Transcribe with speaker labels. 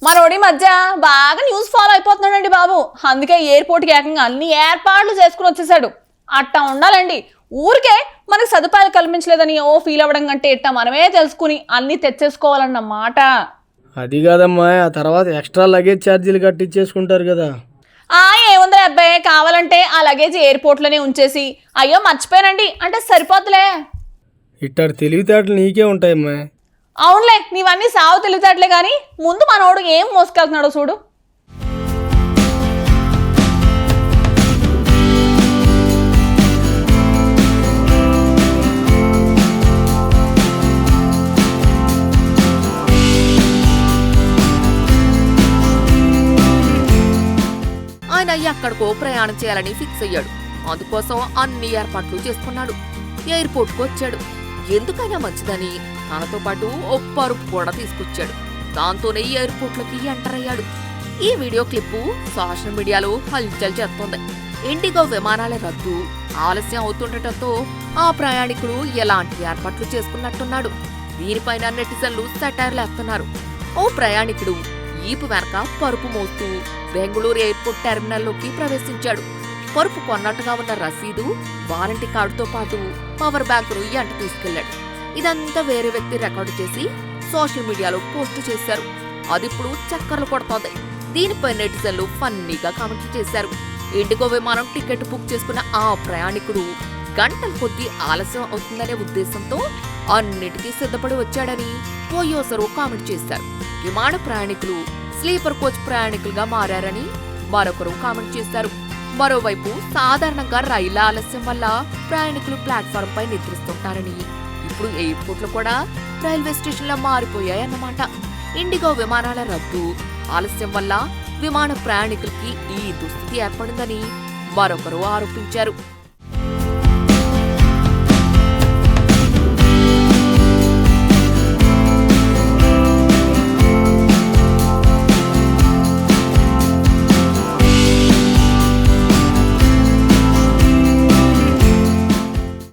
Speaker 1: మనోడి మధ్య బాగా news follow అయిపోతున్నాడండి బాబు. అందుకే ఎయిర్పోర్ట్కి ఏకంగా అన్ని ఏర్పాట్లు చేసుకుని వచ్చేసాడు. అట్టా ఉండాలండి. ఊరికే మనకు సదుపాయాలు కల్పించలేదని ఫీల్ అవ్వడం కంటే ఇట్టా మనమే తెలుసుకుని అన్ని తెచ్చేసుకోవాలన్న మాట.
Speaker 2: అది కాదమ్మా, ఆ తర్వాత ఎక్స్ట్రా లగేజ్ ఛార్జీలు కట్టించేసుకుంటారు కదా.
Speaker 1: ఏముంది అబ్బాయి, కావాలంటే ఆ లగేజ్ ఎయిర్పోర్ట్లోనే ఉంచేసి అయ్యో మర్చిపోయానండి అంటే సరిపోతులే.
Speaker 2: ఇట్టాడు తెలివితేటలు నీకే ఉంటాయమ్మా.
Speaker 1: అవునులే, నీవన్నీ సాగు తెలివితేటలే కానీ ముందు మనోడు ఏం మోసుకెళ్తున్నాడో చూడు.
Speaker 3: ఆయన ఎక్కడికో ప్రయాణం చేయాలని ఫిక్స్ అయ్యాడు. అందుకోసం అన్ని ఏర్పాట్లు చేసుకున్నాడు. ఎయిర్పోర్ట్కు వచ్చాడు. ఎందుకైనా మంచిదని తనతో పాటు ఓ పరుపు కూడా తీసుకొచ్చాడు. దాంతోనే ఎయిర్పోర్ట్లోకి ఎంటర్ అయ్యాడు. ఈ వీడియో క్లిప్పు సోషల్ మీడియాలో హల్చల్ చేస్తోంది. ఇండిగో విమానాల రద్దు ఆలస్యం అవుతుండటంతో ఆ ప్రయాణికుడు ఎలాంటి ఏర్పాట్లు చేసుకున్నట్టున్నాడు. దీనిపైన నెటిజన్లు సెటైర్లు వేస్తున్నారు. ఓ ప్రయాణికుడు ఈపు వెనక పరుపు మోస్తూ బెంగళూరు ఎయిర్పోర్ట్ టెర్మినల్లోకి ప్రవేశించాడు. పరుపు కొన్నట్టుగా ఉన్న రసీదు, వారంటీ కార్డుతో పాటు పవర్ బ్యాంకును ఎంట తీసుకెళ్లాడు. ఇదంతా వేరే వ్యక్తి రికార్డు చేసి సోషల్ మీడియాలో పోస్టు చేశారు. అదిప్పుడు చక్కర్లు కొడుతోంది. దీనిపై నెటిజన్లు ఫన్నీగా కామెంట్లు చేశారు. ఇండిగో విమానం టికెట్ బుక్ చేసుకున్న ఆ ప్రయాణికుడు గంటల కొద్దీ ఆలస్యం అవుతుందనే ఉద్దేశంతో అన్నిటికీ సిద్ధపడి వచ్చాడని ఓ యూజరు కామెంట్ చేశారు. విమాన ప్రయాణికులు స్లీపర్ కోచ్ ప్రయాణికులుగా మారారని మరొకరు కామెంట్ చేశారు. మరోవైపు సాధారణంగా రైళ్ల ఆలస్యం వల్ల ప్రయాణికులు ప్లాట్ఫారం పై నిద్రిస్తుంటారని, ఇప్పుడు ఎయిర్పోర్ట్లు కూడా రైల్వే స్టేషన్లా మారిపోయాయన్నమాట. ఇండిగో విమానాల రద్దు ఆలస్యం వల్ల విమాన ప్రయాణికులకి ఈ దుస్థితి ఏర్పడిందని మరొకరు ఆరోపించారు.